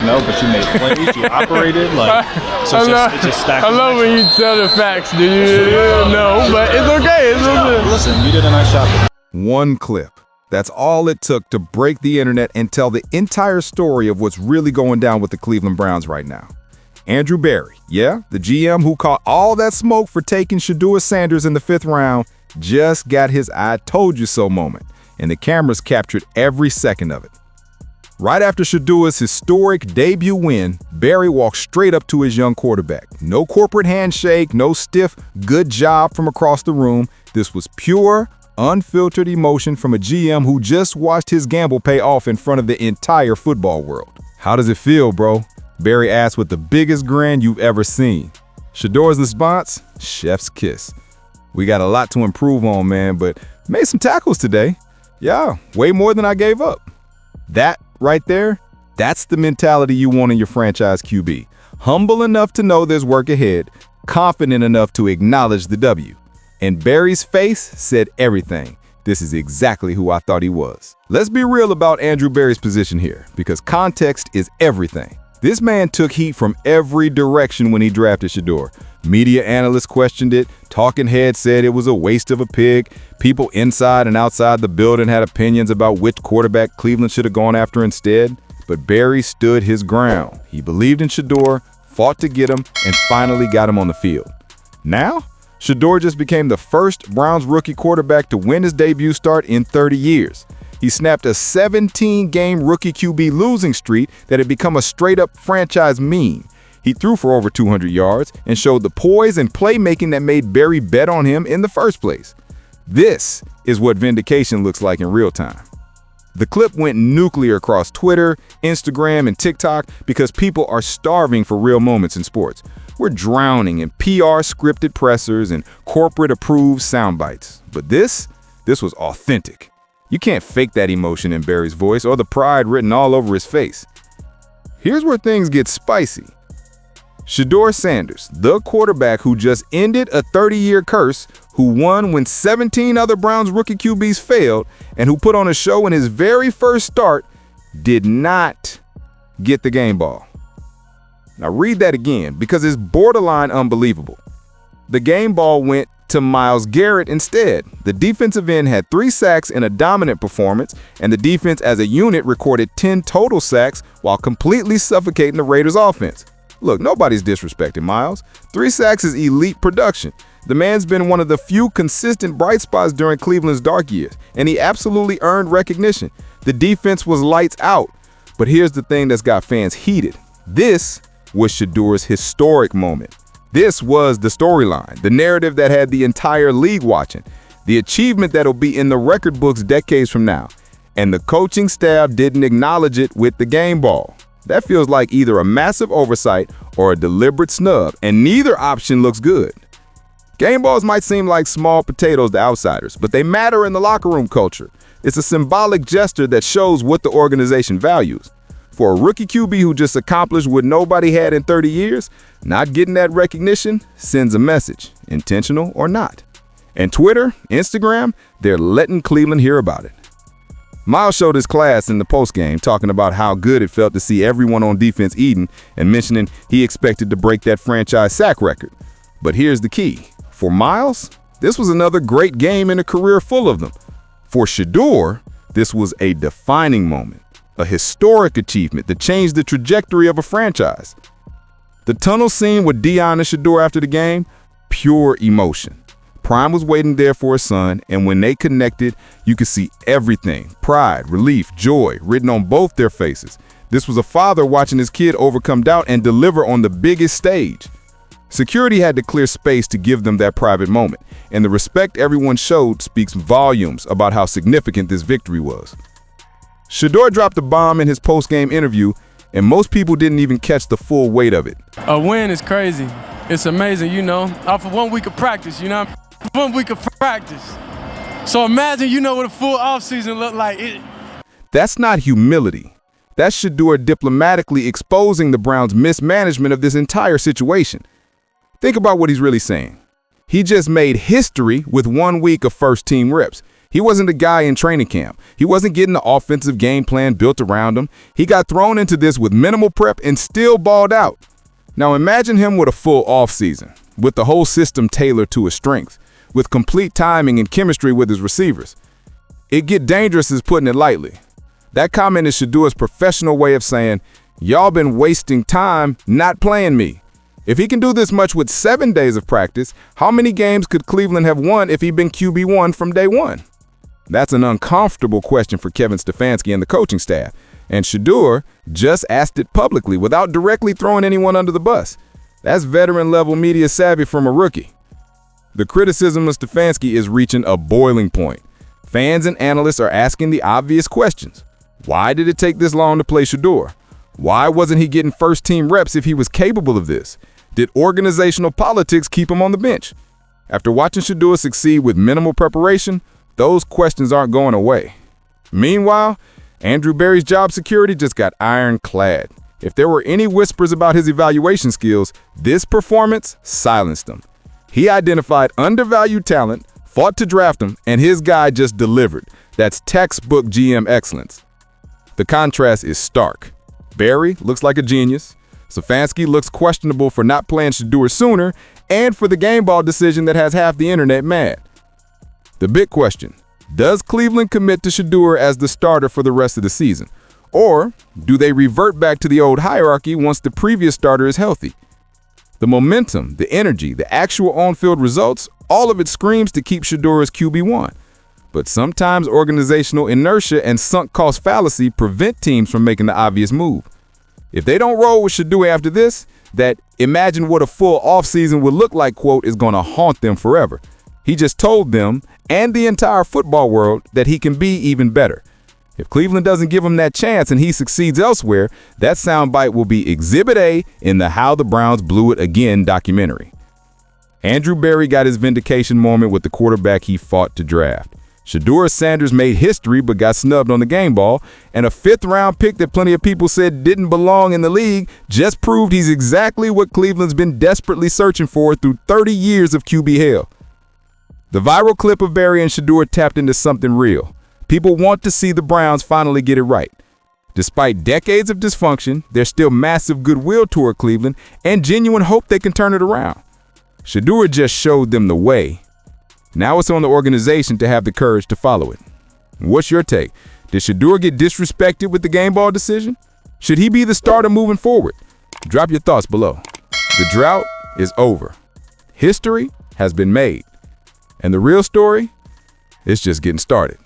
know, but you made plays, you operated, like, so it's just stacked. I love when you tell the facts, do you? No, but it's okay. It's okay. Listen, you did a nice job. One clip. That's all it took to break the internet and tell the entire story of what's really going down with the Cleveland Browns right now. Andrew Berry, yeah, the GM who caught all that smoke for taking Shedeur Sanders in the 5th round, just got his "I told you so" moment, and the cameras captured every second of it. Right after Shedeur's historic debut win, Berry walked straight up to his young quarterback. No corporate handshake, no stiff "good job" from across the room. This was pure, unfiltered emotion from a GM who just watched his gamble pay off in front of the entire football world. "How does it feel, bro?" Berry asked with the biggest grin you've ever seen. Shedeur's response? Chef's kiss. "We got a lot to improve on, man, but made some tackles today. Yeah, way more than I gave up." That right there, that's the mentality you want in your franchise QB. Humble enough to know there's work ahead, confident enough to acknowledge the W. And Berry's face said everything. This is exactly who I thought he was. Let's be real about Andrew Berry's position here, because context is everything. This man took heat from every direction when he drafted Shedeur. Media analysts questioned it, talking heads said it was a waste of a pick, people inside and outside the building had opinions about which quarterback Cleveland should have gone after instead. But Berry stood his ground. He believed in Shedeur, fought to get him, and finally got him on the field. Now, Shedeur just became the first Browns rookie quarterback to win his debut start in 30 years. He snapped a 17-game rookie QB losing streak that had become a straight-up franchise meme. He threw for over 200 yards and showed the poise and playmaking that made Berry bet on him in the first place. This is what Vindication looks like in real time. The clip went nuclear across Twitter, Instagram, and TikTok because people are starving for real moments in sports. We're drowning in PR scripted pressers and corporate approved sound bites. But this was authentic. You can't fake that emotion in Berry's voice or the pride written all over his face. Here's where things get spicy. Shedeur Sanders, the quarterback who just ended a 30-year curse, who won when 17 other Browns rookie QBs failed, and who put on a show in his very first start, did not get the game ball. Now read that again, because it's borderline unbelievable. The game ball went to Myles Garrett instead. The defensive end had 3 sacks in a dominant performance, and the defense as a unit recorded 10 total sacks while completely suffocating the Raiders' offense. Look, nobody's disrespecting Myles. 3 sacks is elite production. The man's been one of the few consistent bright spots during Cleveland's dark years, and he absolutely earned recognition. The defense was lights out. But here's the thing that's got fans heated. This was Shedeur's historic moment. This was the storyline, the narrative that had the entire league watching, the achievement that'll be in the record books decades from now. And the coaching staff didn't acknowledge it with the game ball. That feels like either a massive oversight or a deliberate snub, and neither option looks good. Game balls might seem like small potatoes to outsiders, but they matter in the locker room culture. It's a symbolic gesture that shows what the organization values. For a rookie QB who just accomplished what nobody had in 30 years, not getting that recognition sends a message, intentional or not. And Twitter, Instagram, they're letting Cleveland hear about it. Myles showed his class in the postgame, talking about how good it felt to see everyone on defense eating and mentioning he expected to break that franchise sack record. But here's the key. For Myles, this was another great game in a career full of them. For Shedeur, this was a defining moment, a historic achievement that changed the trajectory of a franchise. The tunnel scene with Deion and Shedeur after the game, pure emotion. Prime was waiting there for his son, and when they connected, you could see everything, pride, relief, joy, written on both their faces. This was a father watching his kid overcome doubt and deliver on the biggest stage. Security had to clear space to give them that private moment, and the respect everyone showed speaks volumes about how significant this victory was. Shedeur dropped a bomb in his post-game interview, and most people didn't even catch the full weight of it. A win is crazy. It's amazing, you know, off of 1 week of practice, you know, 1 week of practice. So imagine, you know, what a full offseason looked like. That's not humility. That's Shedeur diplomatically exposing the Browns' mismanagement of this entire situation. Think about what he's really saying. He just made history with 1 week of first-team reps. He wasn't a guy in training camp. He wasn't getting the offensive game plan built around him. He got thrown into this with minimal prep and still balled out. Now imagine him with a full offseason, with the whole system tailored to his strengths, with complete timing and chemistry with his receivers. It get dangerous is putting it lightly. That comment is Shedeur's professional way of saying, y'all been wasting time not playing me. If he can do this much with 7 days of practice, how many games could Cleveland have won if he'd been QB1 from day one? That's an uncomfortable question for Kevin Stefanski and the coaching staff, and Shedeur just asked it publicly without directly throwing anyone under the bus. That's veteran-level media savvy from a rookie. The criticism of Stefanski is reaching a boiling point. Fans and analysts are asking the obvious questions. Why did it take this long to play Shedeur? Why wasn't he getting first-team reps if he was capable of this? Did organizational politics keep him on the bench? After watching Shedeur succeed with minimal preparation, those questions aren't going away. Meanwhile, Andrew Berry's job security just got ironclad. If there were any whispers about his evaluation skills, this performance silenced them. He identified undervalued talent, fought to draft him, and his guy just delivered. That's textbook GM excellence. The contrast is stark. Berry looks like a genius. Stefanski looks questionable for not playing Shedeur sooner and for the game ball decision that has half the internet mad. The big question, does Cleveland commit to Shedeur as the starter for the rest of the season? Or do they revert back to the old hierarchy once the previous starter is healthy? The momentum, the energy, the actual on-field results, all of it screams to keep Shedeur as QB1. But sometimes organizational inertia and sunk cost fallacy prevent teams from making the obvious move. If they don't roll with Shedeur after this, that imagine what a full offseason would look like quote is going to haunt them forever. He just told them and the entire football world that he can be even better. If Cleveland doesn't give him that chance and he succeeds elsewhere, that soundbite will be Exhibit A in the How the Browns Blew It Again documentary. Andrew Berry got his vindication moment with the quarterback he fought to draft. Shedeur Sanders made history but got snubbed on the game ball, and a 5th-round pick that plenty of people said didn't belong in the league just proved he's exactly what Cleveland's been desperately searching for through 30 years of QB hell. The viral clip of Berry and Shedeur tapped into something real. People want to see the Browns finally get it right. Despite decades of dysfunction, there's still massive goodwill toward Cleveland and genuine hope they can turn it around. Shedeur just showed them the way. Now it's on the organization to have the courage to follow it. What's your take? Did Shedeur get disrespected with the game ball decision? Should he be the starter moving forward? Drop your thoughts below. The drought is over. History has been made. And the real story is just getting started.